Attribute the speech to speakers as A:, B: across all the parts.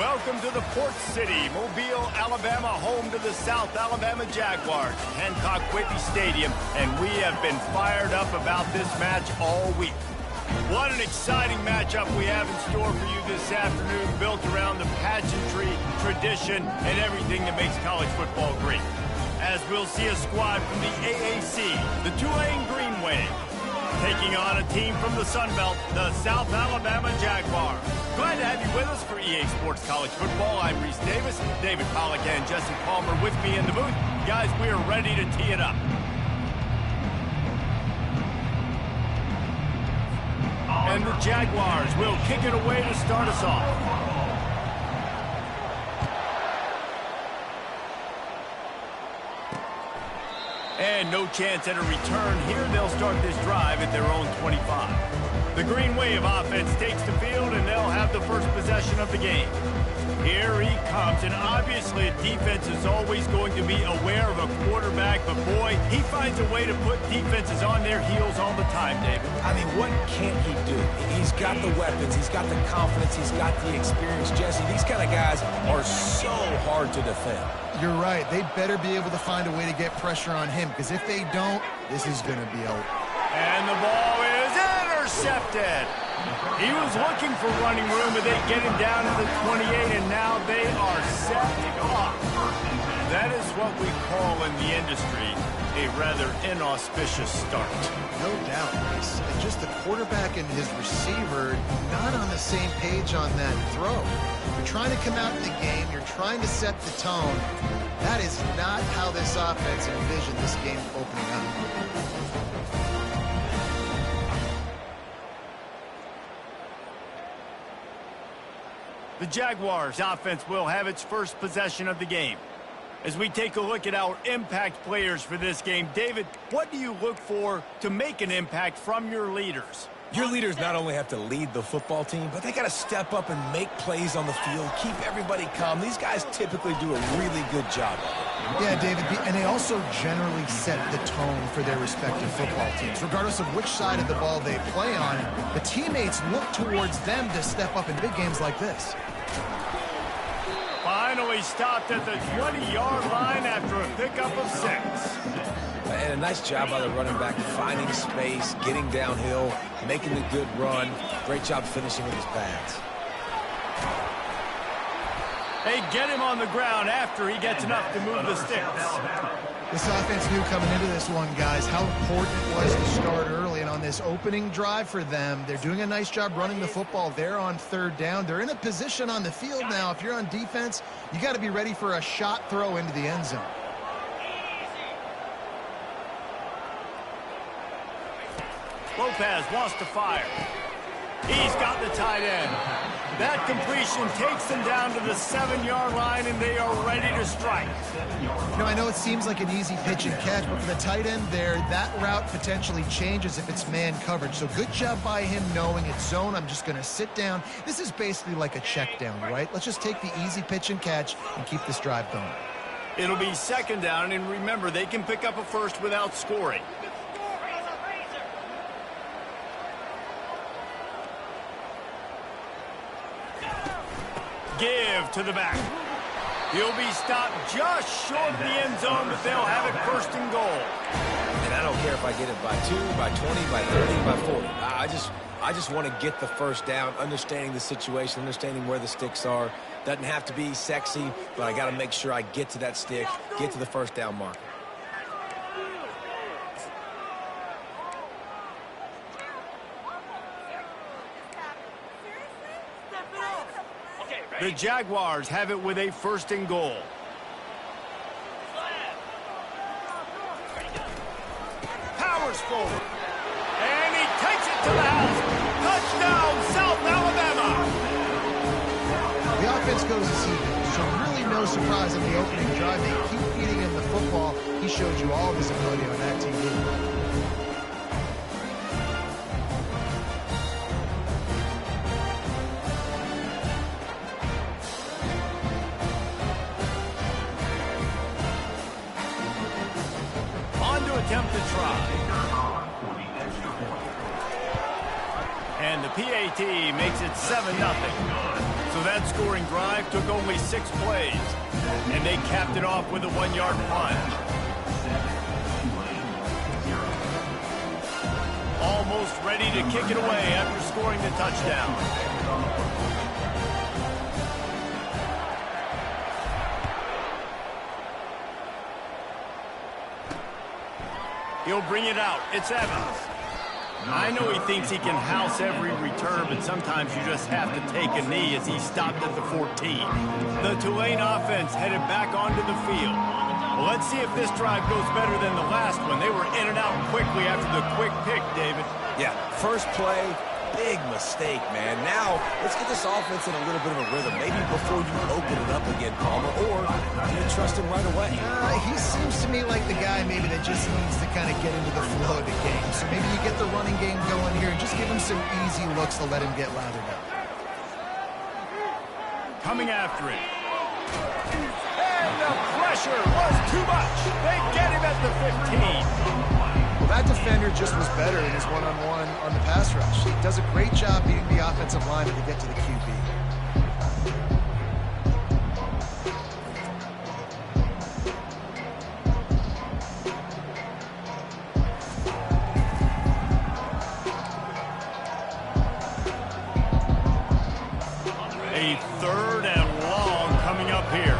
A: Welcome to the Port City, Mobile, Alabama, home to the South Alabama Jaguars, Hancock Whitney Stadium, and we have been fired up about this match all week. What an exciting matchup we have in store for you this afternoon, built around the pageantry, tradition, and everything that makes college football great. As we'll see a squad from the AAC, the Tulane Green Wave, taking on a team from the Sun Belt, the South Alabama Jaguars. Glad to have you with us for EA Sports College Football. I'm Reese Davis, David Pollack and Jesse Palmer with me in the booth. Guys, we are ready to tee it up. And the Jaguars will kick it away to start us off. And no chance at a return here. They'll start this drive at their own 25. The Green Wave offense takes the field, and they'll have the first possession of the game. Here he comes, and obviously a defense is always going to be aware of a quarterback, but boy, he finds a way to put defenses on their heels all the time, David.
B: I mean, what can't he do? He's got the weapons, he's got the confidence, he's got the experience. Jesse, these kind of guys are so hard to defend.
C: You're right. They better be able to find a way to get pressure on him, because if they don't, this is going to be over.
A: And the ball is intercepted. He was looking for running room, but they get him down to the 28, and now they are set off. That is what we call in the industry a rather inauspicious start.
C: No doubt, Reese. And just the quarterback and his receiver not on the same page on that throw. You're trying to come out in the game. You're trying to set the tone. That is not how this offense envisioned this game opening up.
A: The Jaguars offense will have its first possession of the game. As we take a look at our impact players for this game, David, what do you look for to make an impact from your leaders?
B: Your leaders not only have to lead the football team, but they got to step up and make plays on the field, keep everybody calm. These guys typically do a really good job of it.
C: Yeah, David, and they also generally set the tone for their respective football teams. Regardless of which side of the ball they play on, the teammates look towards them to step up in big games like this.
A: Finally stopped at the 20-yard line after a pickup of 6.
B: And a nice job by the running back, finding space, getting downhill, making the good run. Great job finishing with his pads.
A: They get him on the ground after he gets enough to move the sticks.
C: This offense knew coming into this one, guys, how important it was to start early. And on this opening drive for them, they're doing a nice job running the football. They're on third down. They're in a position on the field now. If you're on defense, you got to be ready for a shot throw into the end zone.
A: Lopez wants to fire. He's got the tight end. That completion takes them down to the 7-yard line, and they are ready to strike.
C: You know, I know it seems like an easy pitch and catch, but for the tight end there, that route potentially changes if it's man coverage. So good job by him knowing it's zone. I'm just going to sit down. This is basically like a check down, right? Let's just take the easy pitch and catch and keep this drive going.
A: It'll be second down, and remember, they can pick up a first without scoring. Give to the back. He'll be stopped just short of the end zone, but they'll have it first and goal.
B: And I don't care if I get it by 2, by 20, by 30, by 40. I just want to get the first down, understanding the situation, understanding where the sticks are. Doesn't have to be sexy, but I got to make sure I get to that stick, get to the first down marker.
A: The Jaguars have it with a first and goal. Powers forward. And he takes it to the house. Touchdown, South Alabama.
C: The offense goes as he goes, so really no surprise in the opening drive. They keep feeding him the football. He showed you all of his ability on that TV.
A: Attempt to try. And the PAT makes it 7-0. So that scoring drive took only 6 plays, and they capped it off with a 1-yard punt. Almost ready to kick it away after scoring the touchdown. He'll bring it out. It's Evans. I know he thinks he can house every return, but sometimes you just have to take a knee as he stopped at the 14. The Tulane offense headed back onto the field. Well, let's see if this drive goes better than the last one. They were in and out quickly after the quick pick, David.
B: Yeah, first play, big mistake, man. Now, let's get this offense in a little bit of a rhythm. Maybe before you open it up again, Palmer, or do you trust him right away?
C: He seems to me like the guy maybe that just needs to kind of get into the flow of the game. So maybe you get the running game going here and just give him some easy looks to let him get lathered up.
A: Coming after it. And the pressure was too much. They get him at the 15.
C: Well, that defender just was better in his one-on-one on the pass rush. He does a great job beating the offensive lineman to get to the QB.
A: A 3rd and long coming up here.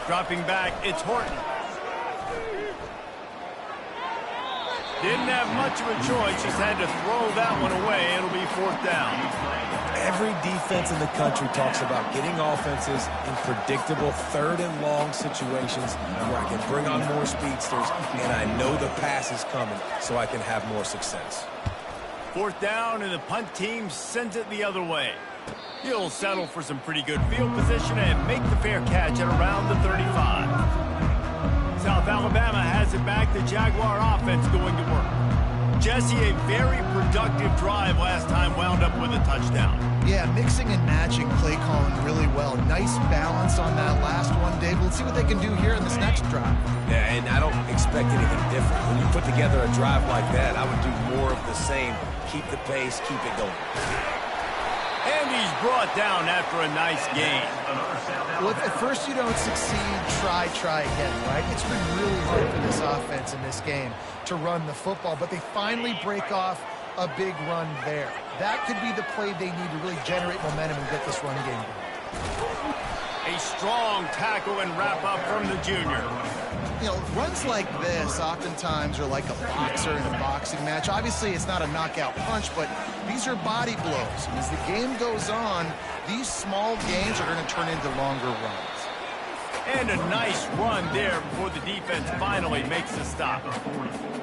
A: Dropping back, it's Horton. Didn't have much of a choice, just had to throw that one away. It'll be 4th down.
B: Every defense in the country talks about getting offenses in predictable 3rd and long situations where I can bring on more speedsters and I know the pass is coming so I can have more success.
A: 4th down, and the punt team sends it the other way. He'll settle for some pretty good field position and make the fair catch at around the 35. South Alabama has it back. The Jaguar offense going to work. Jesse, a very productive drive last time wound up with a touchdown.
C: Yeah, mixing and matching play calling really well. Nice balance on that last one, Dave. Let's see what they can do here in this next drive.
B: Yeah, and I don't expect anything different. When you put together a drive like that, I would do more of the same. Keep the pace, keep it going.
A: And he's brought down after a nice gain.
C: Well, if at first you don't succeed, try again, right? It's been really hard for this offense in this game to run the football, but they finally break off a big run there. That could be the play they need to really generate momentum and get this run game going.
A: A strong tackle and wrap up from the junior.
C: You know, runs like this oftentimes are like a boxer in a boxing match. Obviously, it's not a knockout punch, but these are body blows. And as the game goes on, these small gains are going to turn into longer runs.
A: And a nice run there before the defense finally makes the stop.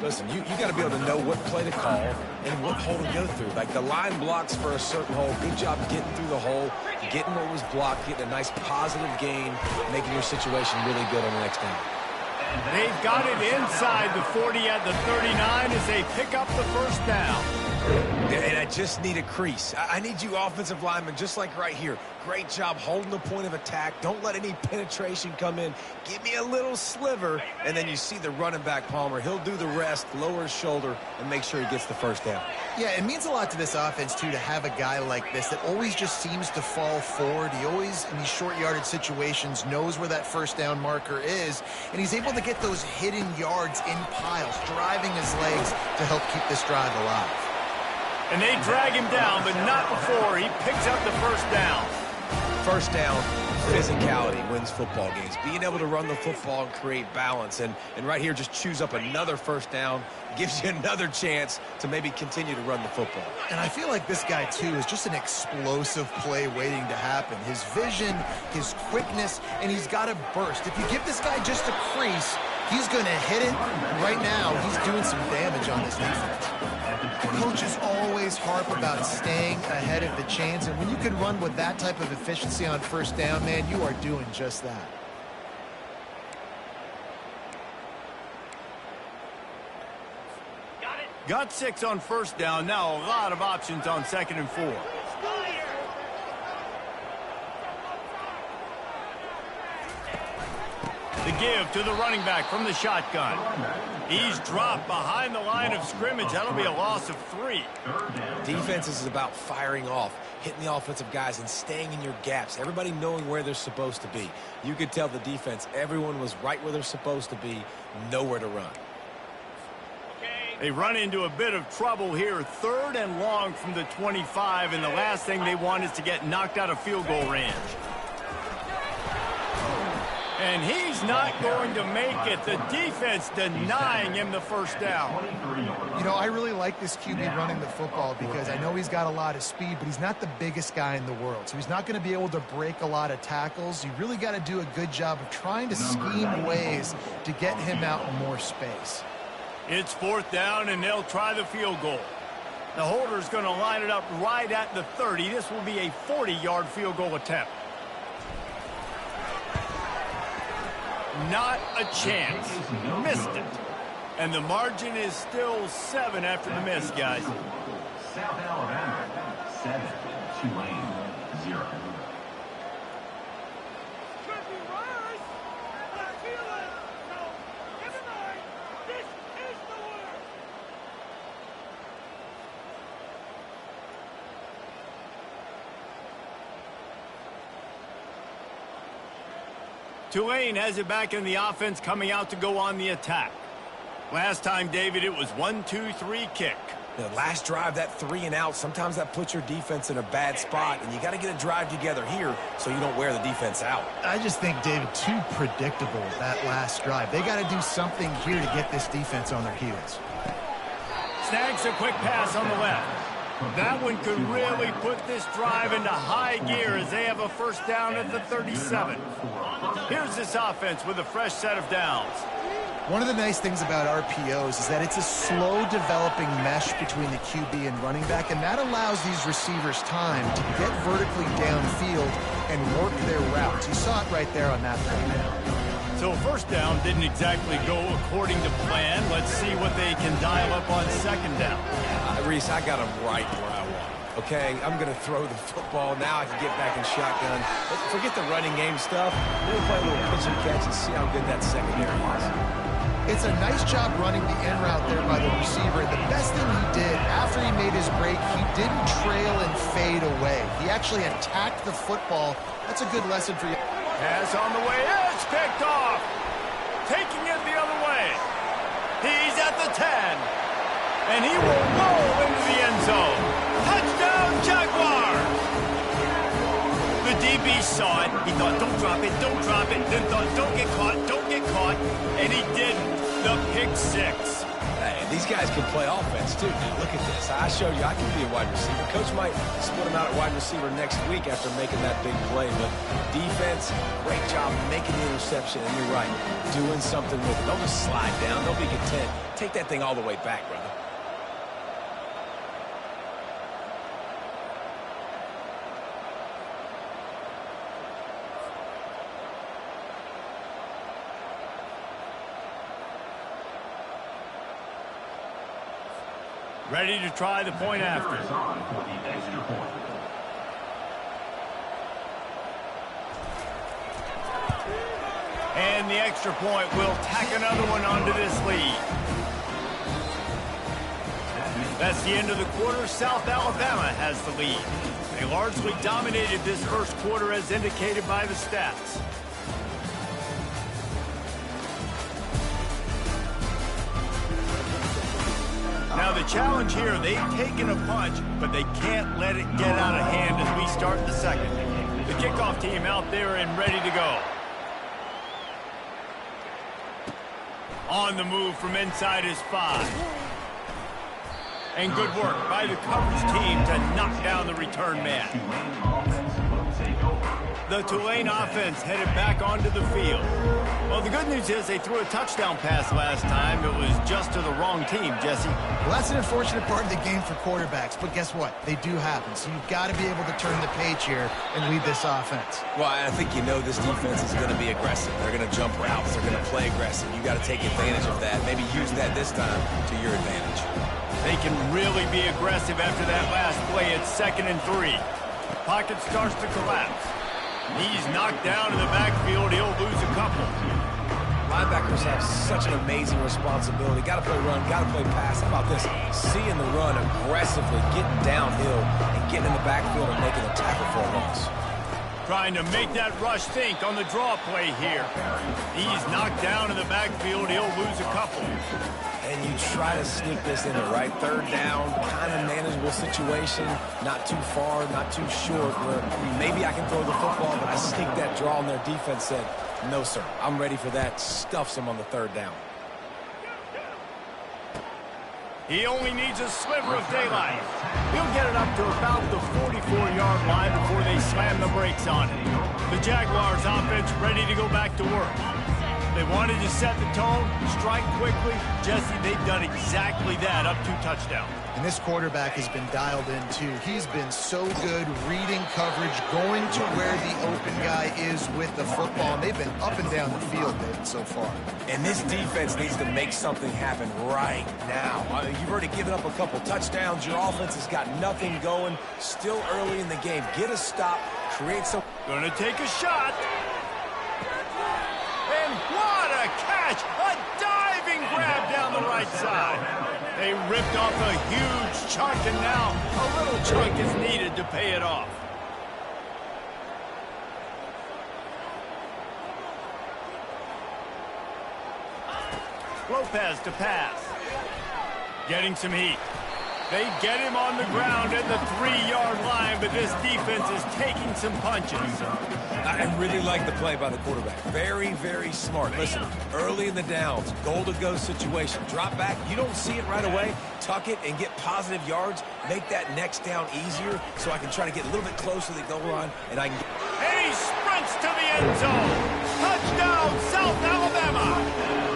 B: Listen, you got to be able to know what play to call and what hole to go through. Like the line blocks for a certain hole. Good job getting through the hole, getting what was blocked, getting a nice positive gain, making your situation really good on the next down.
A: They've got it inside the 40 at the 39 as they pick up the 1st down.
B: And I just need a crease. I need you offensive linemen, just like right here. Great job holding the point of attack. Don't let any penetration come in. Give me a little sliver, and then you see the running back, Palmer. He'll do the rest, lower his shoulder, and make sure he gets the 1st down.
C: Yeah, it means a lot to this offense, too, to have a guy like this that always just seems to fall forward. He always, in these short yardage situations, knows where that 1st down marker is, and he's able to get those hidden yards in piles, driving his legs to help keep this drive alive.
A: And they drag him down, but not before he picks up the 1st down.
B: 1st down, physicality wins football games. Being able to run the football and create balance. And right here, just choose up another 1st down. Gives you another chance to maybe continue to run the football.
C: And I feel like this guy, too, is just an explosive play waiting to happen. His vision, his quickness, and he's got a burst. If you give this guy just a crease, he's going to hit it. Right now, he's doing some damage on this defense. Coaches always harp about staying ahead of the chains, and when you can run with that type of efficiency on 1st down, man, you are doing just that.
A: Got 6 on 1st down. Now a lot of options on 2nd and 4. The give to the running back from the shotgun. He's dropped behind the line of scrimmage. That'll be a loss of 3.
B: Defense is about firing off, hitting the offensive guys, and staying in your gaps. Everybody knowing where they're supposed to be. You could tell the defense, everyone was right where they're supposed to be, nowhere to run.
A: They run into a bit of trouble here, 3rd and long from the 25, and the last thing they want is to get knocked out of field goal range. And he's not going to make it. The defense denying him the first down.
C: You know, I really like this QB running the football because I know he's got a lot of speed, but he's not the biggest guy in the world. So he's not going to be able to break a lot of tackles. You really got to do a good job of trying to scheme ways to get him out in more space.
A: It's 4th down, and they'll try the field goal. The holder's going to line it up right at the 30. This will be a 40-yard field goal attempt. Not a chance. Missed it. And the margin is still 7 after the miss, guys.
D: South Alabama, 7. Tulane, 0.
A: Tulane has it back in the offense, coming out to go on the attack. Last time, David, it was 1-2-3 kick.
B: The last drive, that 3 and out, sometimes that puts your defense in a bad spot, and you got to get a drive together here so you don't wear the defense out.
C: I just think, David, too predictable, that last drive. They got to do something here to get this defense on their heels.
A: Snags a quick pass on the left. That one could really put this drive into high gear as they have a first down at the 37. Here's this offense with a fresh set of downs.
C: One of the nice things about RPOs is that it's a slow developing mesh between the QB and running back, and that allows these receivers time to get vertically downfield and work their routes. You saw it right there on that play.
A: So first down didn't exactly go according to plan. Let's see what they can dial up on second down.
B: Reese, I got him right where I want him. Okay, I'm going to throw the football. Now I can get back in shotgun. But forget the running game stuff. We'll play a little pitch and catch and see how good that secondary is.
C: It's a nice job running the in route there by the receiver. And the best thing he did after he made his break, he didn't trail and fade away. He actually attacked the football. That's a good lesson for you.
A: Pass on the way. It's picked off. Taking it the other way. He's at the 10. And he will roll into the end zone. Touchdown, Jaguars! The DB saw it. He thought, don't drop it, don't drop it. Then thought, don't get caught. And he didn't. The pick 6.
B: Hey, these guys can play offense, too. Now, look at this. I showed you I can be a wide receiver. Coach might split him out at wide receiver next week after making that big play. But defense, great job making the interception. And you're right, doing something with it. Don't just slide down. Don't be content. Take that thing all the way back, brother.
A: Ready to try the point after. And the extra point will tack another one onto this lead. That's the end of the quarter. South Alabama has the lead. They largely dominated this first quarter as indicated by the stats. Now the challenge here, they've taken a punch, but they can't let it get out of hand as we start the second. The kickoff team out there and ready to go. On the move from inside his 5. And good work by the coverage team to knock down the return man. The Tulane offense headed back onto the field. Well, the good news is they threw a touchdown pass last time. It was just to the wrong team, Jesse.
C: Well, that's an unfortunate part of the game for quarterbacks, but guess what? They do happen, so you've got to be able to turn the page here and lead this offense.
B: Well, I think you know this defense is going to be aggressive. They're going to jump routes. They're going to play aggressive. You got to take advantage of that. Maybe use that this time to your advantage.
A: They can really be aggressive after that last play. It's 2nd and 3. Pocket starts to collapse. He's knocked down in the backfield. He'll lose a couple.
B: Linebackers have such an amazing responsibility. Got to play run, got to play pass. How about this? Seeing the run aggressively, getting downhill, and getting in the backfield and making a tackle for a loss.
A: Trying to make that rush think on the draw play here. He's knocked down in the backfield. He'll lose a couple.
B: And you try to sneak this in the right third down, kind of manageable situation, not too far, not too short, where maybe I can throw the football, but I sneak that draw and their defense said, no, sir, I'm ready for that. Stuffs them on the third down.
A: He only needs a sliver of daylight. He'll get it up to about the 44-yard line before they slam the brakes on it. The Jaguars offense ready to go back to work. They wanted to set the tone, strike quickly. Jesse, they've done exactly that, up 2 touchdowns.
C: And this quarterback has been dialed in, too. He's been so good reading coverage, going to where the open guy is with the football. And they've been up and down the field, David, so far.
B: And this defense needs to make something happen right now. You've already given up a couple touchdowns. Your offense has got nothing going. Still early in the game. Get a stop, create some...
A: Gonna take a shot. And what a catch! A diving grab down the right side. They ripped off a huge chunk, and now a little chunk is needed to pay it off. Lopez to pass. Getting some heat. They get him on the ground at the 3-yard line, but this defense is taking some punches.
B: I really like the play by the quarterback. Very, very smart. Listen, early in the downs, goal-to-go situation. Drop back, you don't see it right away. Tuck it and get positive yards. Make that next down easier so I can try to get a little bit closer to the goal line, and I can...
A: And he sprints to the end zone. Touchdown, South Alabama.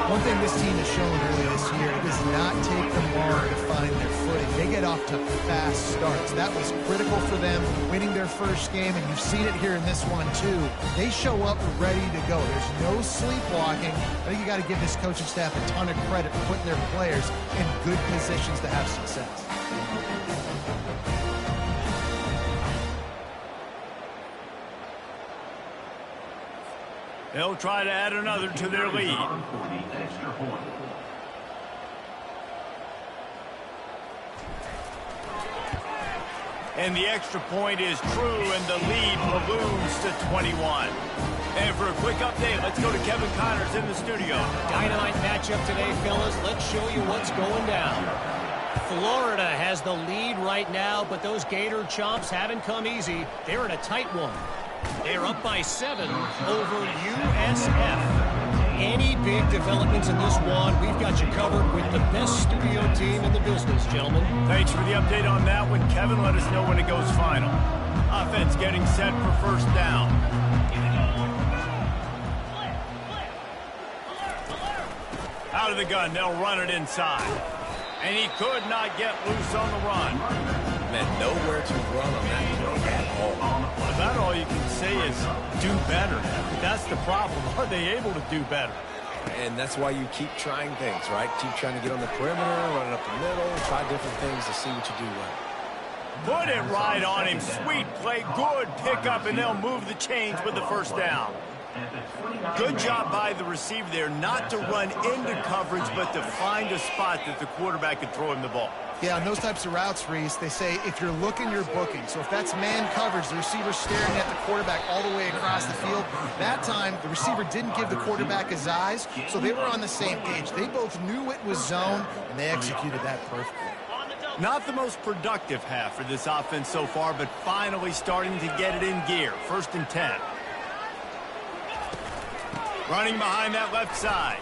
C: One thing this team has shown earlier this year, it does not take them long to find their footing. They get off to fast starts. That was critical for them, winning their first game, and you've seen it here in this one, too. They show up ready to go. There's no sleepwalking. I think you got to give this coaching staff a ton of credit for putting their players in good positions to have success.
A: They'll try to add another to their lead. And the extra point is true, and the lead balloons to 21. And for a quick update, let's go to Kevin Connors in the studio.
E: Dynamite matchup today, fellas. Let's show you what's going down. Florida has the lead right now, but those Gator Chomps haven't come easy. They're in a tight one. They're up by 7 over USF. Any big developments in this one, we've got you covered with the best studio team in the business, gentlemen.
A: Thanks for the update on that one, Kevin. Let us know when it goes final. Offense getting set for first down. Out of the gun, they'll run it inside. And he could not get loose on the run.
B: Man, nowhere to run on that play at all.
A: Well, about all you can say is do better. That's the problem. Are they able to do better?
B: And that's why you keep trying things, right? Keep trying to get on the perimeter, run it up the middle, try different things to see what you do well.
A: Put it right on him. Sweet play, good pickup, and they'll move the chains with the first down. Good job by the receiver there not to run into coverage, but to find a spot that the quarterback could throw him the ball.
C: Yeah, on those types of routes, Reese, they say if you're looking, you're booking. So if that's man coverage, the receiver's staring at the quarterback all the way across the field. That time, the receiver didn't give the quarterback his eyes, so they were on the same page. They both knew it was zone, and they executed that perfectly.
A: Not the most productive half for this offense so far, but finally starting to get it in gear. 1st and 10. Running behind that left side.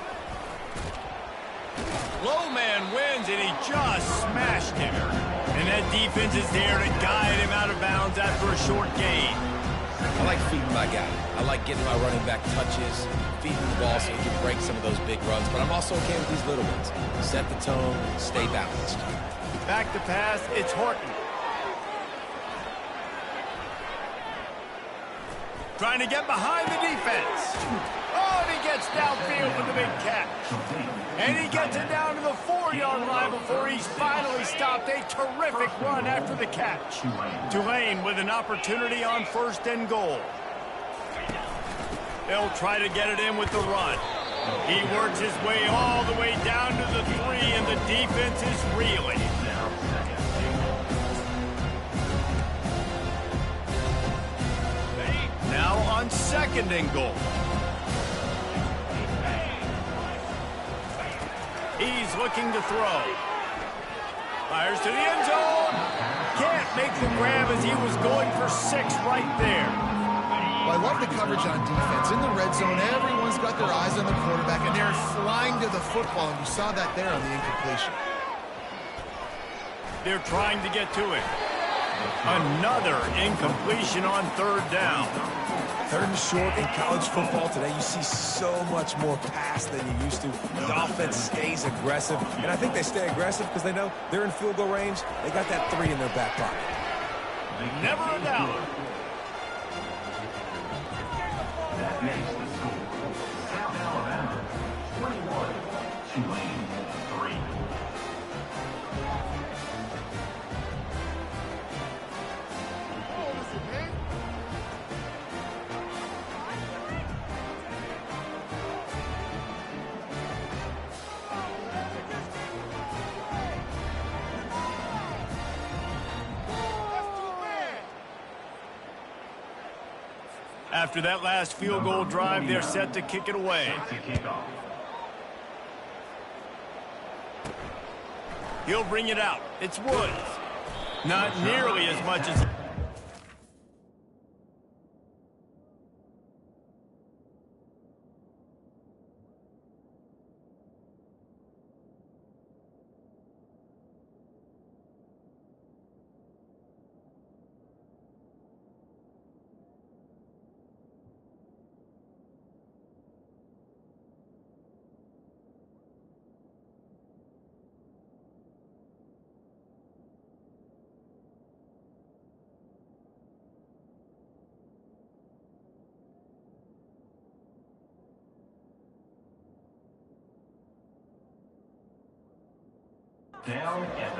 A: Low man wins, and he just smashed him. And that defense is there to guide him out of bounds after a short gain.
B: I like feeding my guy. I like getting my running back touches, feeding the ball so he can break some of those big runs. But I'm also okay with these little ones. Set the tone, stay balanced.
A: Back to pass, it's Horton. Trying to get behind the defense. Oh, and he gets downfield with the big catch. And he gets it down to the 4-yard line before he's finally stopped. A terrific run after the catch. Tulane with an opportunity on 1st and goal. They'll try to get it in with the run. He works his way all the way down to the 3, and the defense is reeling. Now on 2nd and goal. He's looking to throw. Fires to the end zone. Can't make the grab as he was going for 6 right there.
C: Well, I love the coverage on defense. In the red zone, everyone's got their eyes on the quarterback, and they're flying to the football, and you saw that there on the incompletion.
A: They're trying to get to it. Another incompletion on 3rd down.
B: 3rd and short in college football today. You see so much more pass than you used to. The offense stays aggressive, and I think they stay aggressive because they know they're in field goal range. They got that 3 in their back pocket.
A: Never a doubt.
D: That makes the score. South Alabama, 21. Tulane, 3.
A: After that last field goal drive, they're set to kick it away. He'll bring it out. It's Woods. Not nearly as much as...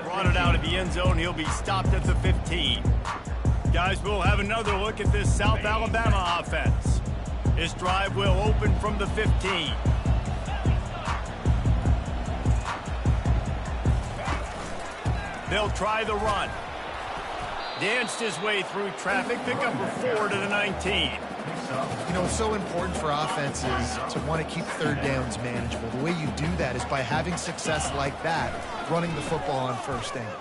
A: Brought it out of the end zone. He'll be stopped at the 15. Guys, we'll have another look at this South Alabama offense. This drive will open from the 15. They'll try the run. Danced his way through traffic. Pick up a 4 to the 19.
C: You know, it's so important for offenses to want to keep 3rd downs manageable. The way you do that is by having success like that, running the football on 1st down.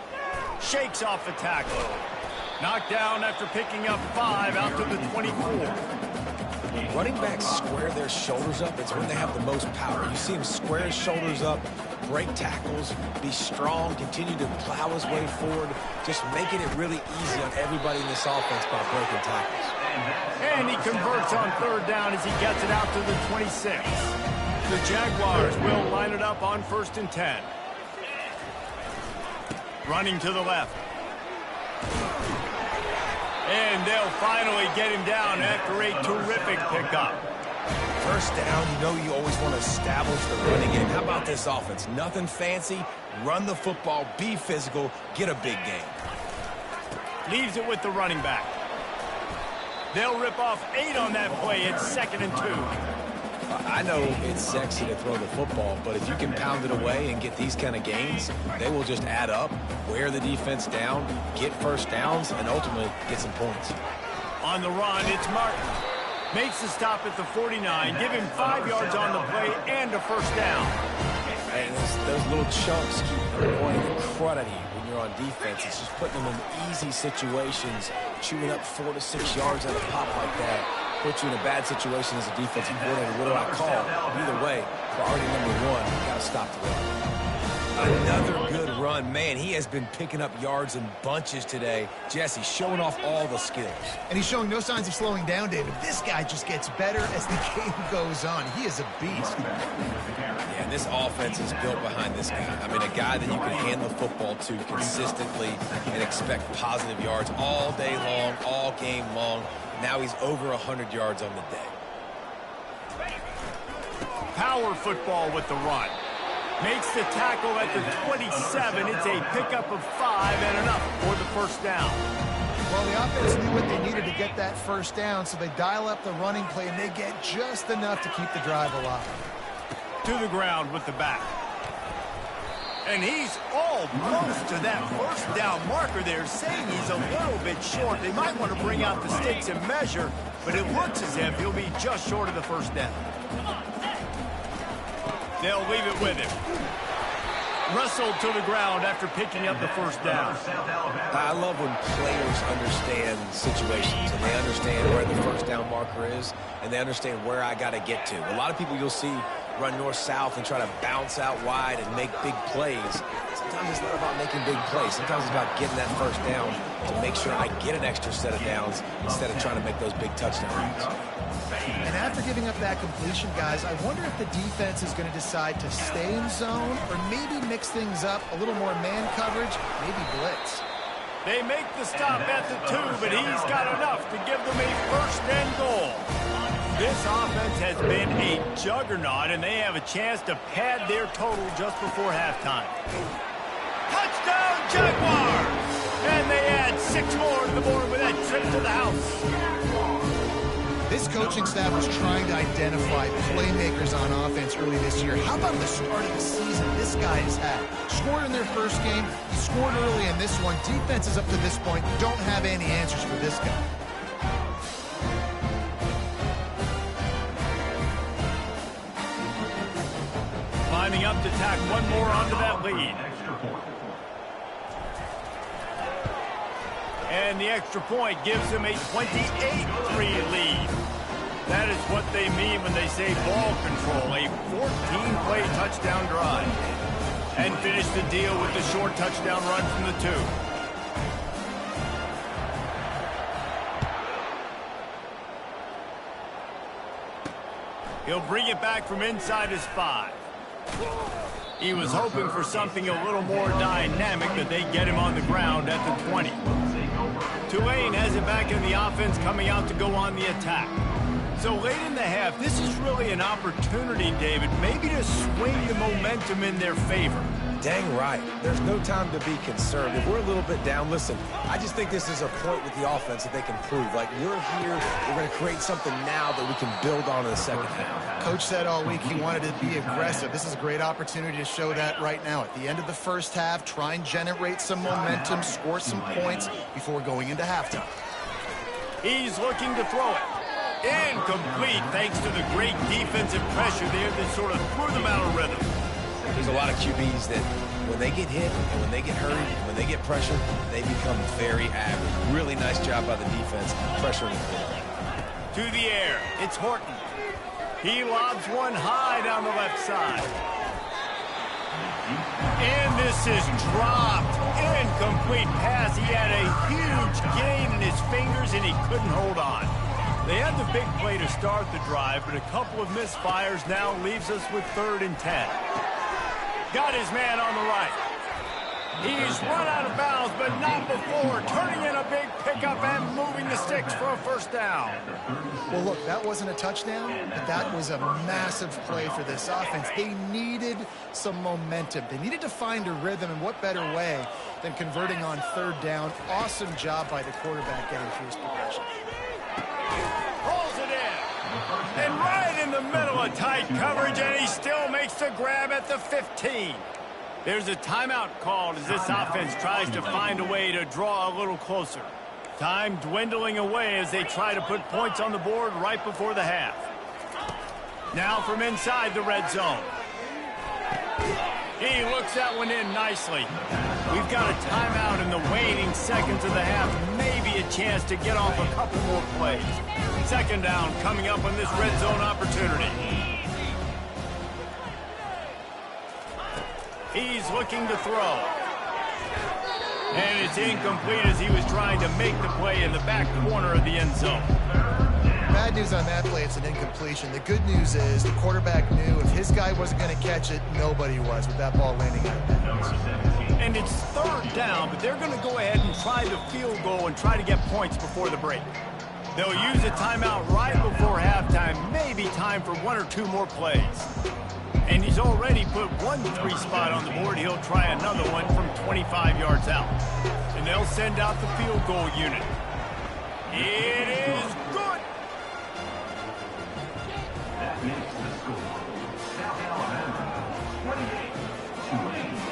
A: Shakes off the tackle. Knocked down after picking up 5 out to the 24.
B: Running backs square their shoulders up. It's when they have the most power. You see him square his shoulders up, break tackles, be strong, continue to plow his way forward, just making it really easy on everybody in this offense by breaking tackles.
A: And he converts on 3rd down as he gets it out to the 26. The Jaguars will line it up on 1st and 10. Running to the left. And they'll finally get him down after a terrific pickup.
B: 1st down, you know you always want to establish the running game. How about this offense? Nothing fancy. Run the football, be physical, get a big gain.
A: Leaves it with the running back. They'll rip off 8 on that play. It's 2nd and 2.
B: I know it's sexy to throw the football, but if you can pound it away and get these kind of gains, they will just add up, wear the defense down, get 1st downs, and ultimately get some points.
A: On the run, it's Martin. Makes the stop at the 49. Give him 5 yards on the play and a 1st down.
B: And those little chunks keep going the crud out of you when you're on defense. It's just putting them in easy situations, chewing up 4 to 6 yards at a pop like that. Put you in a bad situation as a defensive coordinator. What do I call? Either way, priority number 1, you got to stop the run. Another good run. Man, he has been picking up yards in bunches today. Jesse showing off all the skills.
C: And he's showing no signs of slowing down, David. This guy just gets better as the game goes on. He is a beast.
B: Yeah, and this offense is built behind this guy. I mean, a guy that you can hand the football to consistently and expect positive yards all day long, all game long. Now he's over 100 yards on the day.
A: Power football with the run. Makes the tackle at the 27. It's a pickup of 5 and enough for the 1st down.
C: Well, the offense knew what they needed to get that first down, so they dial up the running play, and they get just enough to keep the drive alive.
A: To the ground with the back. And he's almost to that first down marker there, saying he's a little bit short. They might want to bring out the sticks and measure, but it looks as if he'll be just short of the first down. They'll leave it with him. Wrestled to the ground after picking up the first down.
B: I love when players understand situations and they understand where the first down marker is and they understand where I got to get to. A lot of people you'll see run north-south and try to bounce out wide and make big plays. Sometimes it's not about making big plays. Sometimes it's about getting that first down to make sure I get an extra set of downs instead of trying to make those big touchdown runs.
C: And after giving up that completion, guys, I wonder if the defense is going to decide to stay in zone or maybe mix things up, a little more man coverage, maybe blitz.
A: They make the stop at the 2, but he's got enough to give them a first and goal. This offense has been a juggernaut, and they have a chance to pad their total just before halftime. Touchdown, Jaguars! And they add 6 more to the board with that trip to the house.
C: This coaching staff was trying to identify playmakers on offense early this year. How about the start of the season this guy has had? Scored in their first game. He scored early in this one. Defenses up to this point don't have any answers for this guy.
A: Lining up to tack one more onto that lead. And the extra point gives them a 28-3 lead. That is what they mean when they say ball control, a 14-play touchdown drive. And finish the deal with the short touchdown run from the 2. He'll bring it back from inside his 5. He was hoping for something a little more dynamic, but they get him on the ground at the 20. Tulane has it back in the offense, coming out to go on the attack. So late in the half, this is really an opportunity, David, maybe to swing the momentum in their favor.
B: Dang right. There's no time to be concerned. If we're a little bit down, listen, I just think this is a point with the offense that they can prove. Like, we're here, we're going to create something now that we can build on in the second half.
C: Coach said all week he wanted to be aggressive. This is a great opportunity to show that right now. At the end of the first half, try and generate some momentum, score some points before going into halftime.
A: He's looking to throw it. Incomplete, thanks to the great defensive pressure there that sort of threw them out of rhythm.
B: There's a lot of QBs that when they get hit and when they get hurried and when they get pressured, they become very average. Really nice job by the defense pressuring the quarterback.
A: To the air, it's Horton. He lobs one high down the left side. And this is dropped. Incomplete pass. He had a huge gain in his fingers and he couldn't hold on. They had the big play to start the drive, but a couple of misfires now leaves us with 3rd and 10. Got his man on the right. He's run out of bounds, but not before turning in a big pickup and moving the sticks for a first down.
C: Well, look, that wasn't a touchdown, but that was a massive play for this offense. They needed some momentum. They needed to find a rhythm, and what better way than converting on 3rd down. Awesome job by the quarterback getting through his progression.
A: Pulls it in. And right in the middle of tight coverage, and he still makes the grab at the 15. There's a timeout called as this offense tries to find a way to draw a little closer. Time dwindling away as they try to put points on the board right before the half. Now from inside the red zone. He looks that one in nicely. We've got a timeout in the waning seconds of the half. Maybe a chance to get off a couple more plays. 2nd down coming up on this red zone opportunity. He's looking to throw. And it's incomplete as he was trying to make the play in the back corner of the end zone.
C: Bad news on that play, it's an incompletion. The good news is the quarterback knew if his guy wasn't going to catch it, nobody was with that ball landing out of bounds.
A: And it's 3rd down, but they're going to go ahead and try the field goal and try to get points before the break. They'll use a timeout right before halftime, maybe time for 1 or 2 more plays. And he's already put 1 3 spot on the board. He'll try another one from 25 yards out. And they'll send out the field goal unit. It is good.
D: That makes the score South Alabama 28, Tulane 6.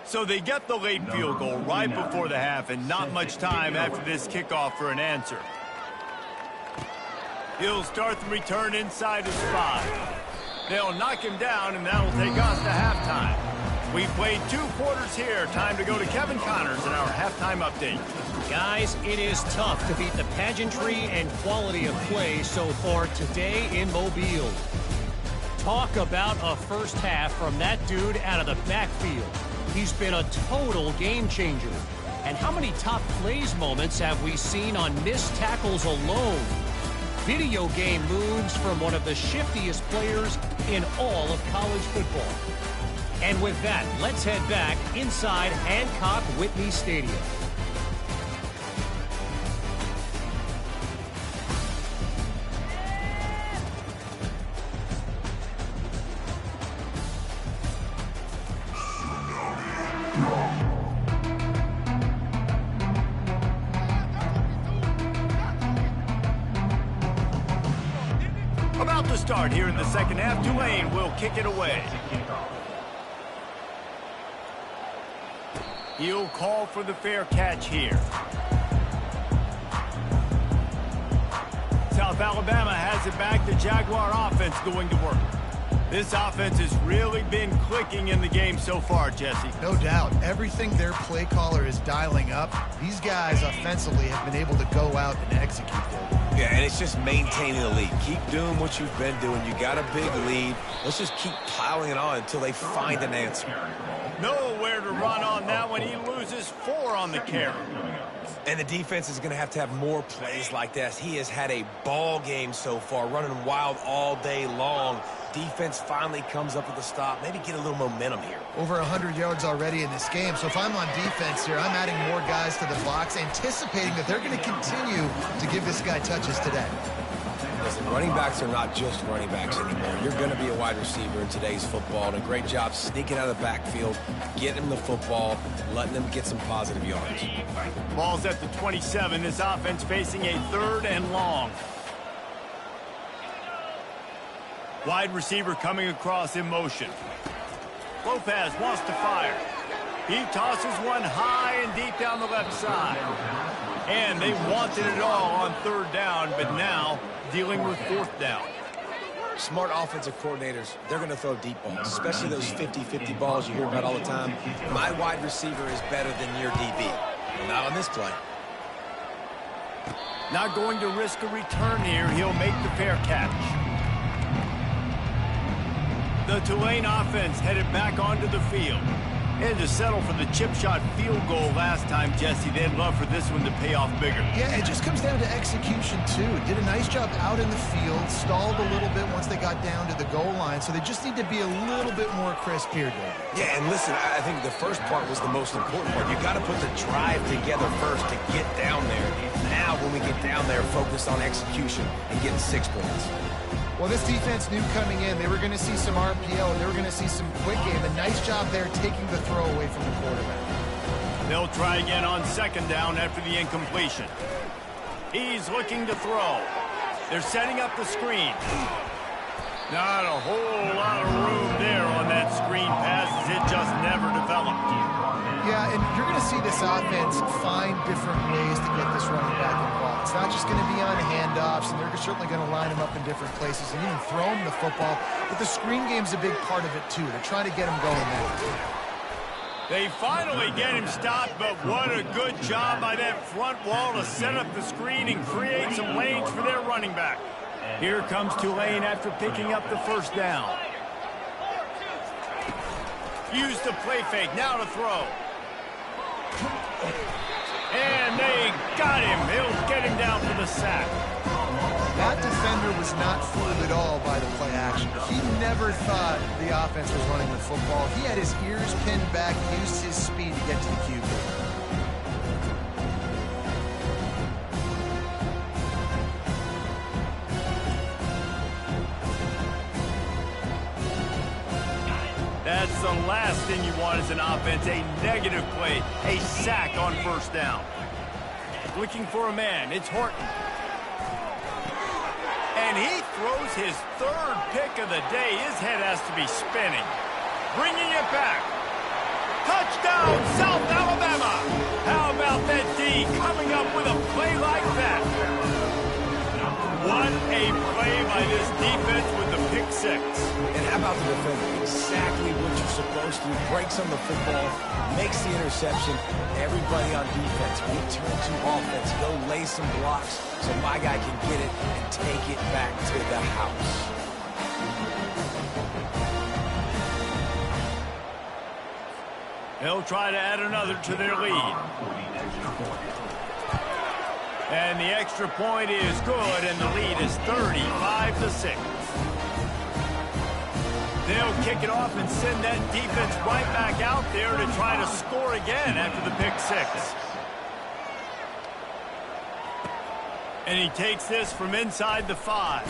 A: So they get the late field goal right before the half and not much time after this kickoff for an answer. He'll start the return inside his 5. They'll knock him down, and that'll take us to halftime. We've played 2 quarters here. Time to go to Kevin Connors in our halftime update.
E: Guys, it is tough to beat the pageantry and quality of play so far today in Mobile. Talk about a first half from that dude out of the backfield. He's been a total game changer. And how many top plays moments have we seen on missed tackles alone? Video game moves from one of the shiftiest players in all of college football. And with that, let's head back inside Hancock-Whitney Stadium.
A: About to start here in the second half. Tulane will kick it away. He'll call for the fair catch here. South Alabama has it back. The Jaguar offense going to work. This offense has really been clicking in the game so far, Jesse.
C: No doubt. Everything their play caller is dialing up, these guys offensively have been able to go out and execute them.
B: Yeah, and it's just maintaining the lead. Keep doing what you've been doing. You got a big lead. Let's just keep piling it on until they find an answer.
A: Nowhere to run on that one. He loses 4 on the carry.
B: And the defense is going to have more plays like this. He has had a ball game so far, running wild all day long. Defense finally comes up with a stop. Maybe get a little momentum here.
C: Over 100 yards already in this game. So if I'm on defense here, I'm adding more guys to the box, anticipating that they're going to continue to give this guy touches today.
B: Listen, running backs are not just running backs anymore. You're going to be a wide receiver in today's football, and a great job sneaking out of the backfield, getting them the football, letting them get some positive yards.
A: Ball's at the 27. This offense facing a 3rd and long. Wide receiver coming across in motion. Lopez wants to fire. He tosses one high and deep down the left side. And they wanted it all on 3rd down, but now dealing with 4th down.
B: Smart offensive coordinators, they're going to throw deep balls, especially those 50-50 balls you hear about all the time. My wide receiver is better than your DB. Well, not on this play.
A: Not going to risk a return here. He'll make the fair catch. The Tulane offense headed back onto the field. And to settle for the chip shot field goal last time, Jesse, they'd love for this one to pay off bigger.
C: Yeah, it just comes down to execution, too. Did a nice job out in the field, stalled a little bit once they got down to the goal line, so they just need to be a little bit more crisp here, David.
B: Yeah, and listen, I think the first part was the most important part. You got to put the drive together first to get down there. Now, when we get down there, focus on execution and getting 6 points.
C: Well, this defense knew coming in they were going to see some RPO, they were going to see some quick game. A nice job there taking the throw away from the quarterback.
A: They'll try again on 2nd down after the incompletion. He's looking to throw. They're setting up the screen. Not a whole lot of room there on that screen pass as it just never developed.
C: Yeah, and you're going to see this offense find different ways to get this running back involved. It's not just going to be on handoffs, and they're certainly going to line him up in different places and even throw him the football. But the screen game's a big part of it, too. They're trying to get him going there.
A: They finally get him stopped, but what a good job by that front wall to set up the screen and create some lanes for their running back. Here comes Tulane after picking up the 1st down. Use the play fake, now to throw. And they got him. He'll get him down for the sack.
C: That defender was not fooled at all by the play action. He never never thought the offense was running the football. He had his ears pinned back, used his speed to get to the QB.
A: That's the last thing you want as an offense, a negative play, a sack on first down. Looking for a man, it's Horton. And he throws his third pick of the day. His head has to be spinning. Bringing it back. Touchdown, South Alabama. How about that D coming up with a play like that? What a play by this defense with the pick six.
B: And how about the defender? Exactly what you're supposed to do. Breaks on the football, makes the interception. Everybody on defense, we turn to offense. Go lay some blocks so my guy can get it and take it back to the house.
A: They'll try to add another to their lead. And the extra point is good, and the lead is 35-6. They'll kick it off and send that defense right back out there to try to score again after the pick six. And he takes this from inside the 5.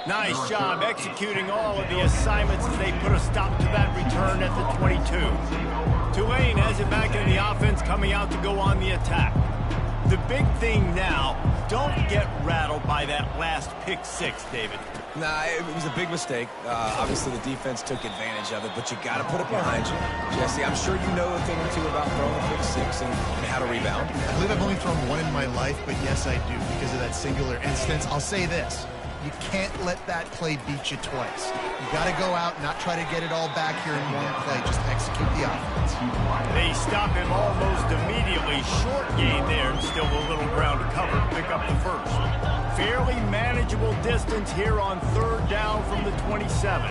A: Nice job executing all of the assignments as they put a stop to that return at the 22. Tulane has it back in the offense, coming out to go on the attack. The big thing now, don't get rattled by that last pick six, David.
B: Nah, it was a big mistake. Obviously, the defense took advantage of it, but you got to put it behind you. Jesse, I'm sure you know a thing or two about throwing a pick six and how to rebound.
C: I believe I've only thrown one in my life, but yes, I do because of that singular instance. I'll say this. You can't let that play beat you twice. You got to go out, not try to get it all back here in one play. Just execute the offense.
A: They stop him almost immediately. Short gain there, and still a little ground to cover to pick up the first. Fairly manageable distance here on third down from the 27.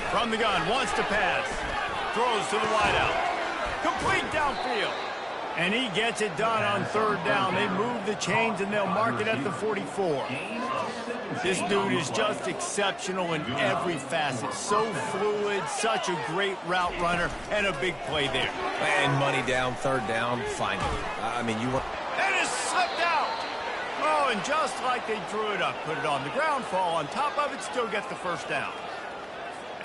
A: From the gun, wants to pass. Throws to the wideout. Complete downfield. And he gets it done on third down. They move the chains, and they'll mark it at the 44. This dude is just exceptional in every facet. So fluid, such a great route runner, and a big play there.
B: And money down, third down, finally. I mean, you were...
A: And it's slipped out. Oh, and just like they drew it up, put it on the ground, fall on top of it, still get the first down.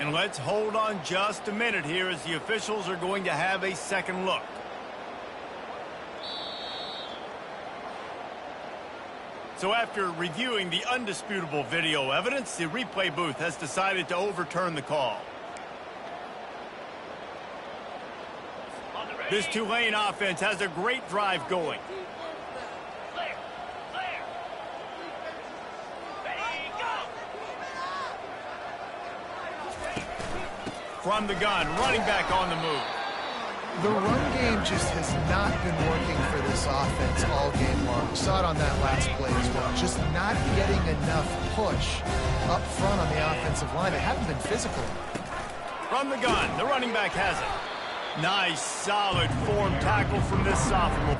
A: And let's hold on just a minute here as the officials are going to have a second look. So after reviewing the undisputable video evidence, the replay booth has decided to overturn the call. This Tulane offense has a great drive going. From the gun, running back on the move.
C: The run game just has not been working for this offense all game long. We saw it on that last play as well. Just not getting enough push up front on the offensive line. They haven't been physical.
A: From the gun, the running back has it. Nice, solid form tackle from this sophomore.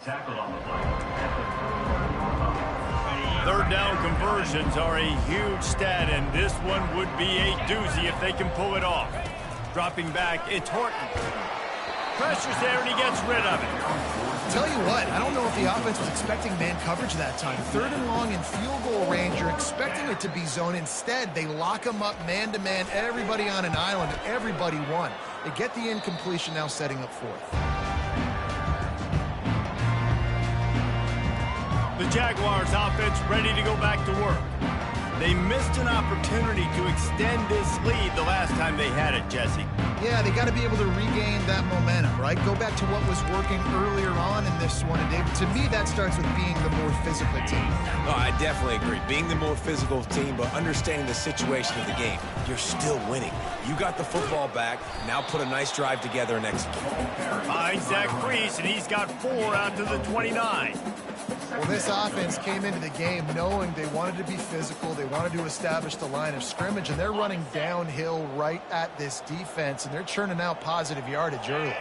D: Tackled on the play at the 3-yard line.
A: Third down conversions are a huge stat, and this one would be a doozy if they can pull it off. Dropping back, it's Horton. Pressure's there, and he gets rid of it.
C: Tell you what, I don't know if the offense was expecting man coverage that time. Third and long in field goal range, you're expecting it to be zone. Instead, they lock them up man-to-man, everybody on an island, and everybody won. They get the incompletion, now setting up fourth.
A: The Jaguars offense ready to go back to work. They missed an opportunity to extend this lead the last time they had it, Jesse.
C: Yeah, they got to be able to regain that momentum, right? Go back to what was working earlier on in this one. And David, to me, that starts with being the more physical team.
B: No, I definitely agree. Being the more physical team, but understanding the situation of the game. You're still winning. You got the football back. Now put a nice drive together and execute.
A: Finds Zach Priest, and he's got 4 out to the 29.
C: Well, this offense came into the game knowing they wanted to be physical. They wanted to establish the line of scrimmage, and they're running downhill right at this defense, and they're churning out positive yardage early.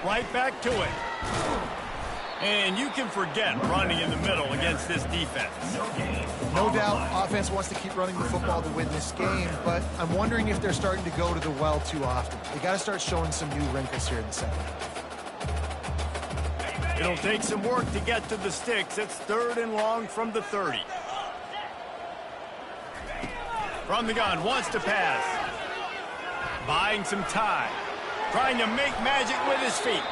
A: Right back to it. And you can forget running in the middle against this defense.
C: No doubt, offense wants to keep running the football to win this game, but I'm wondering if they're starting to go to the well too often. They got to start showing some new wrinkles here in the second half.
A: It'll take some work to get to the sticks. It's third and long from the 30. From the gun, wants to pass. Buying some time. Trying to make magic with his feet.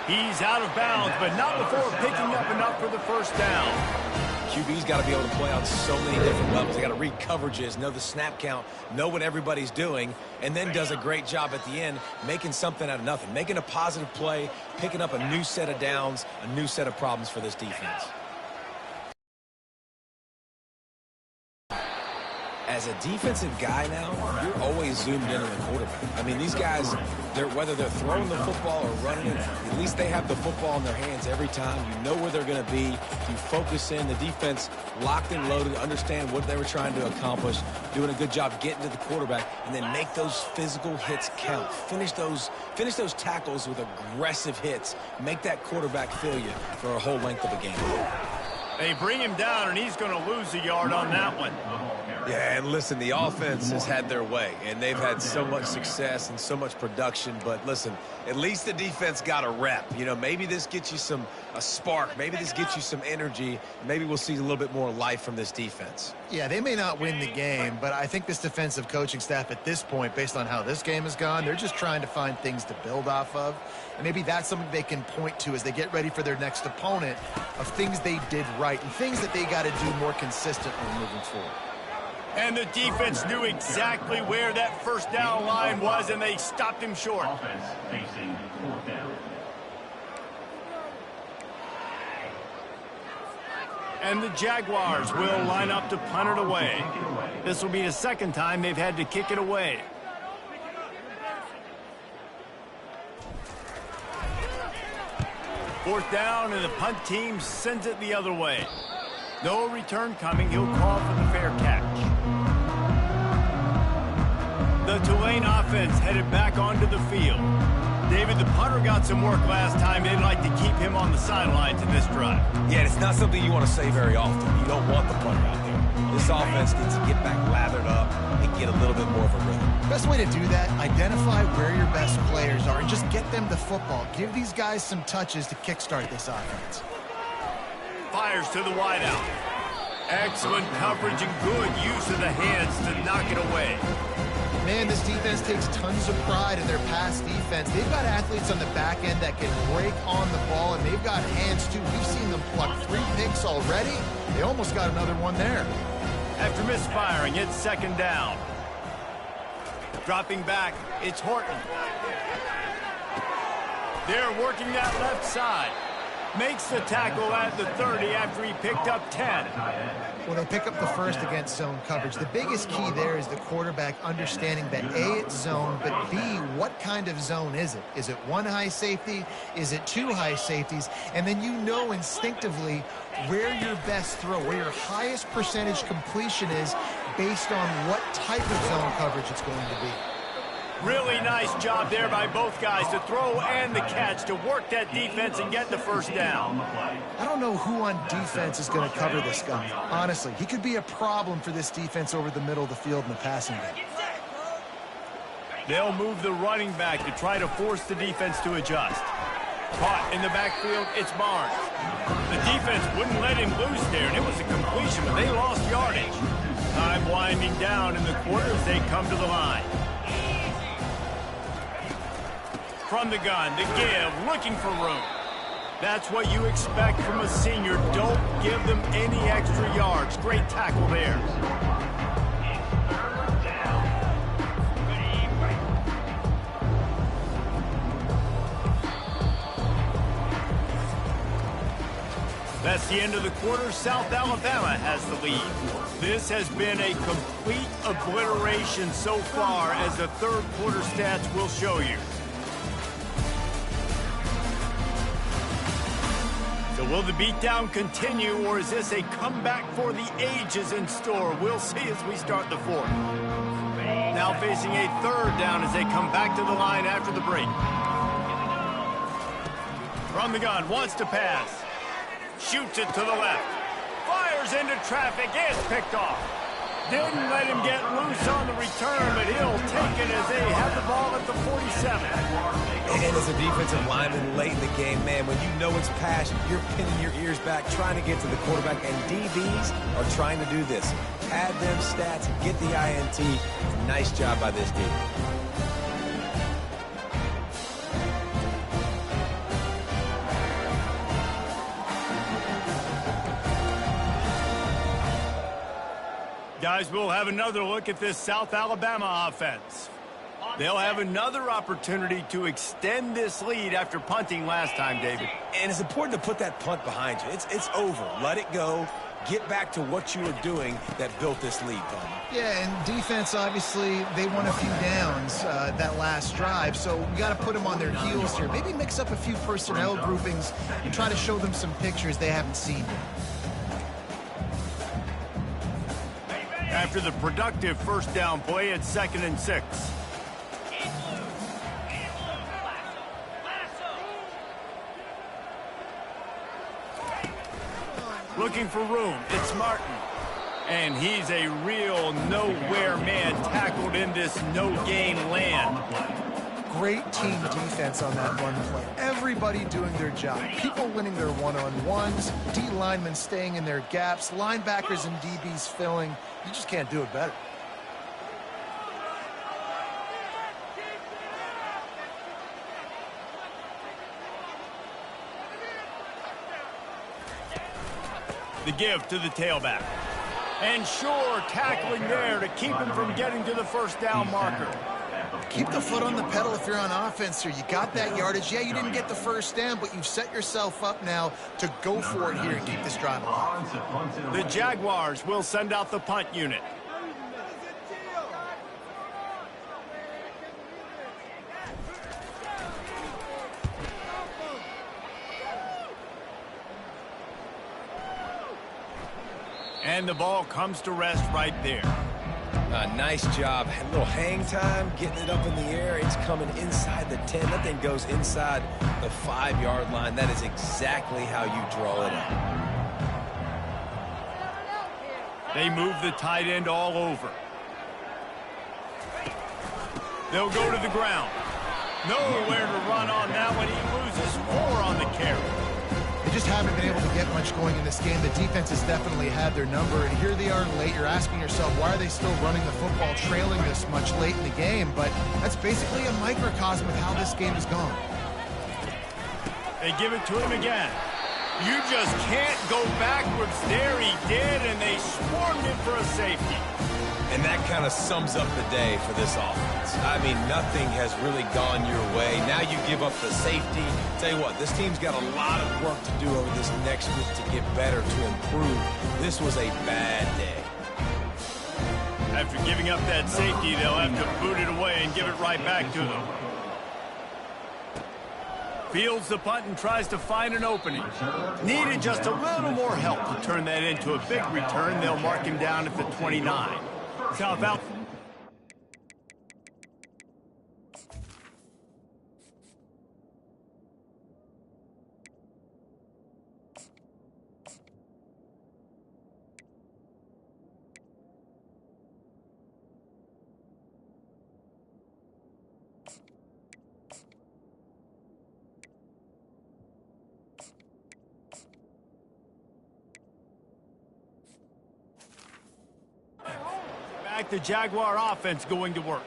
A: He's out of bounds, but not before picking up enough for the first down.
B: QB's got to be able to play on so many different levels. They got to read coverages, know the snap count, know what everybody's doing, and then does a great job at the end making something out of nothing, making a positive play, picking up a new set of downs, a new set of problems for this defense. As a defensive guy now, you're always zoomed in on the quarterback. I mean, these guys, whether they're throwing the football or running it, at least they have the football in their hands every time. You know where they're going to be. You focus in. The defense locked and loaded, understand what they were trying to accomplish, doing a good job getting to the quarterback, and then make those physical hits count. Finish those tackles with aggressive hits. Make that quarterback feel you for a whole length of a game.
A: They bring him down, and he's going to lose a yard on that one.
B: Yeah, and listen, the offense has had their way, and they've had so much success and so much production. But listen, at least the defense got a rep. You know, maybe this gets you a spark. Maybe this gets you some energy. Maybe we'll see a little bit more life from this defense.
C: Yeah, they may not win the game, but I think this defensive coaching staff at this point, based on how this game has gone, they're just trying to find things to build off of. And maybe that's something they can point to as they get ready for their next opponent of things they did right and things that they got to do more consistently moving forward.
A: And the defense knew exactly where that first down line was, and they stopped him short.
D: Offense facing fourth down.
A: And the Jaguars will line up to punt it away. This will be the second time they've had to kick it away. Fourth down, and the punt team sends it the other way. No return coming. He'll call for the fair catch. The Tulane offense headed back onto the field. David, the punter got some work last time. They'd like to keep him on the sidelines in this drive.
B: Yeah, it's not something you want to say very often. You don't want the punter out there. This offense needs to get back lathered up and get a little bit more of a rhythm.
C: Best way to do that, identify where your best players are and just get them the football. Give these guys some touches to kickstart this offense.
A: Fires to the wideout. Excellent coverage and good use of the hands to knock it away.
C: Man, this defense takes tons of pride in their pass defense. They've got athletes on the back end that can break on the ball, and they've got hands, too. We've seen them pluck 3 picks already. They almost got another one there.
A: After misfiring, it's second down. Dropping back, it's Horton. They're working that left side. Makes the tackle at the 30 after he picked up 10.
C: Well, they pick up the first against zone coverage. The biggest key there is the quarterback understanding that A, it's zone, but B, what kind of zone is it? Is it one high safety? Is it two high safeties? And then you know instinctively where your best throw, where your highest percentage completion is based on what type of zone coverage it's going to be.
A: Really nice job there by both guys to throw and the catch to work that defense and get the first down.
C: I don't know who on defense is going to cover this guy. Honestly, he could be a problem for this defense over the middle of the field in the passing game.
A: They'll move the running back to try to force the defense to adjust. Caught in the backfield, it's Barnes. The defense wouldn't let him loose there, and it was a completion, but they lost yardage. Time winding down in the quarter as they come to the line. From the gun, the give, looking for room. That's what you expect from a senior. Don't give them any extra yards. Great tackle there. That's the end of the quarter. South Alabama has the lead. This has been a complete obliteration so far, as the third quarter stats will show you. So will the beatdown continue, or is this a comeback for the ages in store? We'll see as we start the fourth. Now facing a third down as they come back to the line after the break. From the gun, wants to pass. Shoots it to the left. Fires into traffic, is picked off. Didn't let him get loose on the return, but he'll take it as they have the ball at the 47.
B: And as a defensive lineman late in the game, man, when you know it's passed, you're pinning your ears back, trying to get to the quarterback, and DBs are trying to do this. Pad them stats, get the INT. Nice job by this team.
A: Guys, we'll have another look at this South Alabama offense. They'll have another opportunity to extend this lead after punting last time, David.
B: And it's important to put that punt behind you. It's over. Let it go. Get back to what you were doing that built this lead, Palmer.
C: Yeah, and defense, obviously, they won a few downs that last drive, so we got to put them on their heels here. Maybe mix up a few personnel groupings and try to show them some pictures they haven't seen yet.
A: After the productive first down play, it's 2nd and 6. Looking for room, it's Martin. And he's a real nowhere man, tackled in this no-gain land.
C: Great team defense on that one play. Everybody doing their job. People winning their one-on-ones, D linemen staying in their gaps, linebackers and DBs filling. You just can't do it better.
A: The give to the tailback. And sure, tackling there to keep him from getting to the first down marker.
C: Keep the foot on the pedal if you're on offense here. You got that yardage. Yeah, you didn't get the first down, but you've set yourself up now to go for it here and keep this drive alive.
A: The Jaguars will send out the punt unit. And the ball comes to rest right there.
B: Nice job. A little hang time, getting it up in the air. It's coming inside the 10. That thing goes inside the 5-yard line. That is exactly how you draw it up.
A: They move the tight end all over. They'll go to the ground. Nowhere to run on that one. He loses 4 on the carry.
C: They just haven't been able to get much going in this game. The defense has definitely had their number, and here they are late. You're asking yourself, why are they still running the football, trailing this much late in the game? But that's basically a microcosm of how this game has gone.
A: They give it to him again. You just can't go backwards there. He did, and they swarmed him for a safety.
B: And that kind of sums up the day for this offense. I mean, nothing has really gone your way. Now you give up the safety. Tell you what, this team's got a lot of work to do over this next week to get better, to improve. This was a bad day.
A: After giving up that safety, they'll have to boot it away and give it right back to them. Fields the punt and tries to find an opening. Needed just a little more help to turn that into a big return. They'll mark him down at the 29. South out. The Jaguar offense going to work.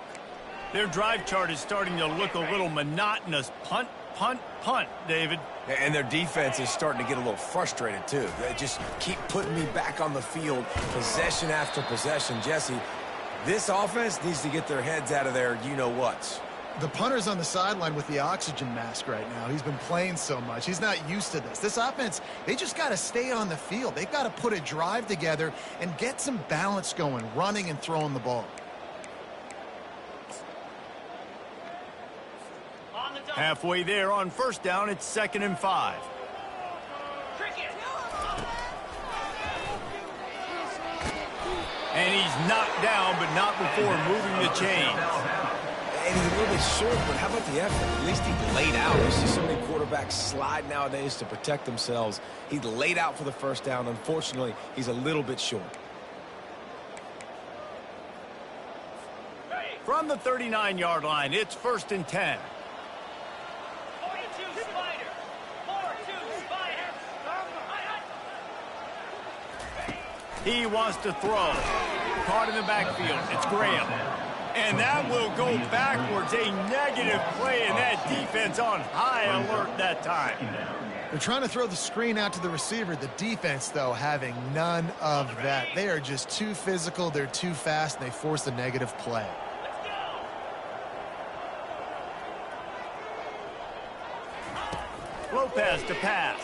A: Their drive chart is starting to look a little monotonous. Punt, punt, punt, David.
B: And their defense is starting to get a little frustrated, too. They just keep putting me back on the field, possession after possession. Jesse, this offense needs to get their heads out of their you-know-whats.
C: The punter's on the sideline with the oxygen mask right now. He's been playing so much. He's not used to this. This offense, they just got to stay on the field. They've got to put a drive together and get some balance going, running and throwing the ball.
A: Halfway there on first down, it's 2nd and 5. And he's knocked down, but not before moving the chains.
B: And he's a little bit short, but how about the effort? At least he laid out. There's just so many quarterbacks slide nowadays to protect themselves. He laid out for the first down. Unfortunately, he's a little bit short.
A: From the 39-yard line, it's 1st and 10.
F: 42 Spider. 4-2 Spider.
A: He wants to throw. Caught in the backfield. It's Graham. And that will go backwards. A negative play, and that defense on high alert that time.
C: They're trying to throw the screen out to the receiver. The defense, though, having none of that. They are just too physical. They're too fast, and they force a negative play.
A: Lopez to pass.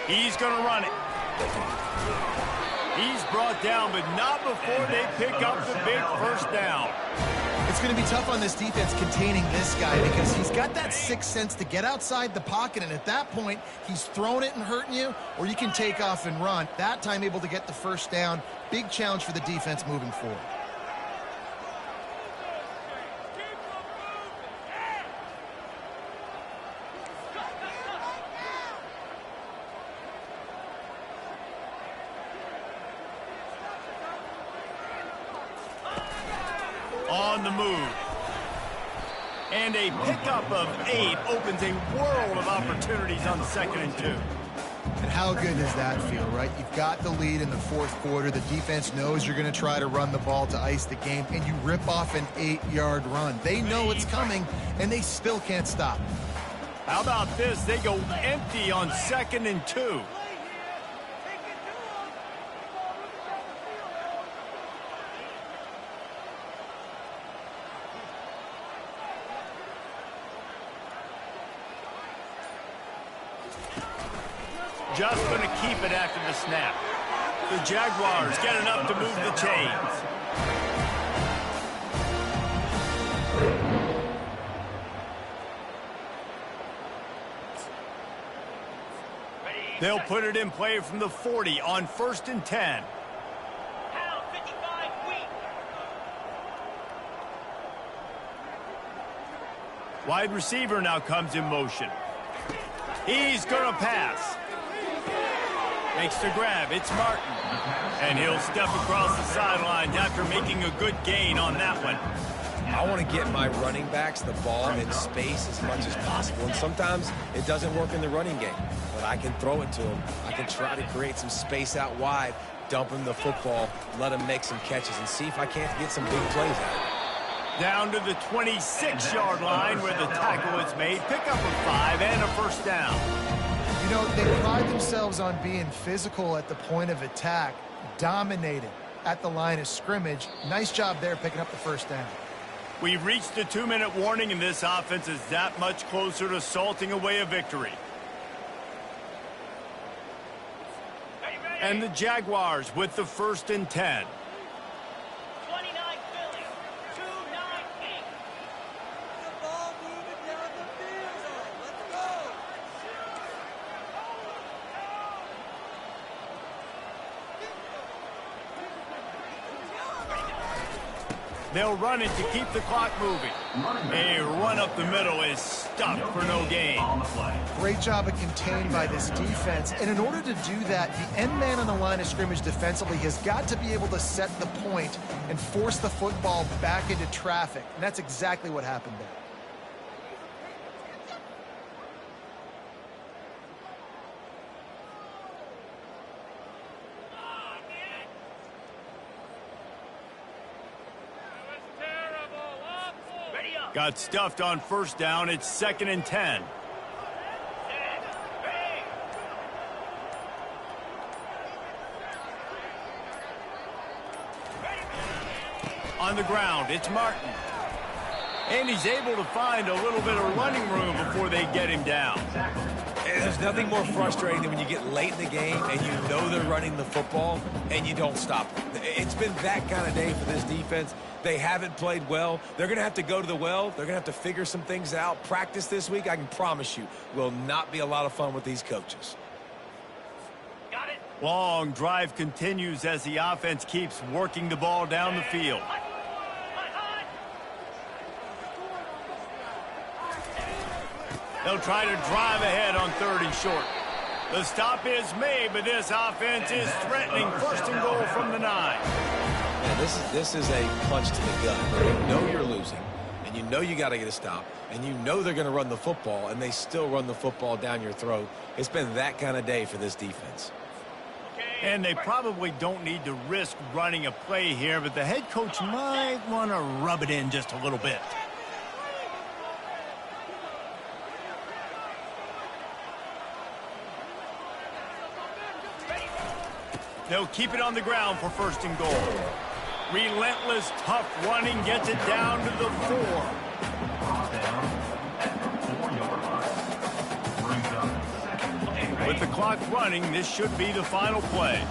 A: He's going to run it. He's brought down, but not before they pick up the big first down.
C: It's going to be tough on this defense containing this guy because he's got that sixth sense to get outside the pocket, and at that point, he's throwing it and hurting you, or you can take off and run. That time able to get the first down. Big challenge for the defense moving forward.
A: On the move. And a pickup of 8 opens a world of opportunities on 2nd and 2.
C: And how good does that feel, right? You've got the lead in the fourth quarter. The defense knows you're going to try to run the ball to ice the game, and you rip off an 8-yard run. They know it's coming, and they still can't stop.
A: How about this? They go empty on 2nd and 2. Just going to keep it after the snap. The Jaguars get enough to move the chains. They'll put it in play from the 40 on 1st and 10.
F: Pound 55 weak.
A: Wide receiver now comes in motion. He's going to pass. Makes the grab. It's Martin. And he'll step across the sidelines after making a good gain on that one.
B: I want to get my running backs the ball in space as much as possible. And sometimes it doesn't work in the running game. But I can throw it to them. I can try to create some space out wide, dump him the football, let him make some catches, and see if I can't get some big plays out of it.
A: Down to the 26-yard line where the tackle is made. Pick up a 5 and a first down.
C: You know, they pride themselves on being physical at the point of attack, dominating at the line of scrimmage. Nice job there picking up the first down.
A: We've reached the 2-minute warning, and this offense is that much closer to salting away a victory. And the Jaguars with the 1st and 10.
F: 29 Philly, 298.
G: The ball moving down the field. Let's go.
A: They'll run it to keep the clock moving. A run up the middle is stuck for no gain.
C: Great job of contained by this defense. And in order to do that, the end man on the line of scrimmage defensively has got to be able to set the point and force the football back into traffic. And that's exactly what happened there.
A: Got stuffed on 1st down. It's 2nd and 10. On the ground, it's Martin. And he's able to find a little bit of running room before they get him down.
B: And there's nothing more frustrating than when you get late in the game and you know they're running the football and you don't stop them. It's been that kind of day for this defense. They haven't played well. They're going to have to go to the well. They're going to have to figure some things out. Practice this week, I can promise you, will not be a lot of fun with these coaches.
F: Got it.
A: Long drive continues as the offense keeps working the ball down the field. They'll try to drive ahead on 3rd and short. The stop is made, but this offense is threatening 1st and goal from the 9.
B: Man, this is a punch to the gut. Where you know you're losing, and you know you got to get a stop, and you know they're going to run the football, and they still run the football down your throat. It's been that kind of day for this defense.
A: And they probably don't need to risk running a play here, but the head coach might want to rub it in just a little bit. They'll keep it on the ground for 1st and goal. Relentless, tough running gets it down to the 4. With the clock running, this should be the final play.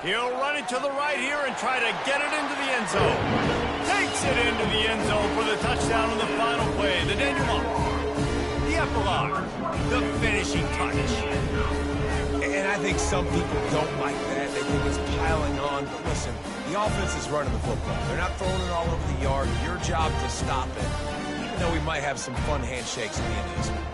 A: He'll run it to the right here and try to get it into the end zone. Takes it into the end zone for the touchdown on the final play. The denouement, the epilogue, the finishing touch.
B: And I think some people don't like that. They think it's piling on. But listen, the offense is running the football. They're not throwing it all over the yard. Your job to stop it. Even though we might have some fun handshakes at the end of this one.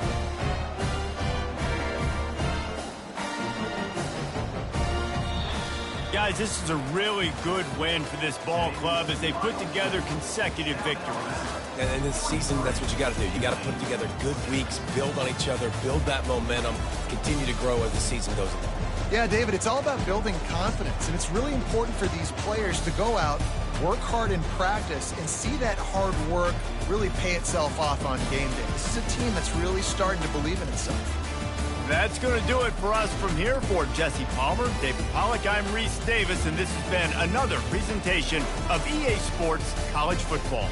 A: Guys, this is a really good win for this ball club as they put together consecutive victories.
B: And in this season, that's what you got to do. You got to put together good weeks, build on each other, build that momentum, continue to grow as the season goes along.
C: Yeah, David, it's all about building confidence, and it's really important for these players to go out, work hard in practice, and see that hard work really pay itself off on game day. This is a team that's really starting to believe in itself.
A: That's going to do it for us from here. For Jesse Palmer, David Pollack, I'm Reese Davis, and this has been another presentation of EA Sports College Football.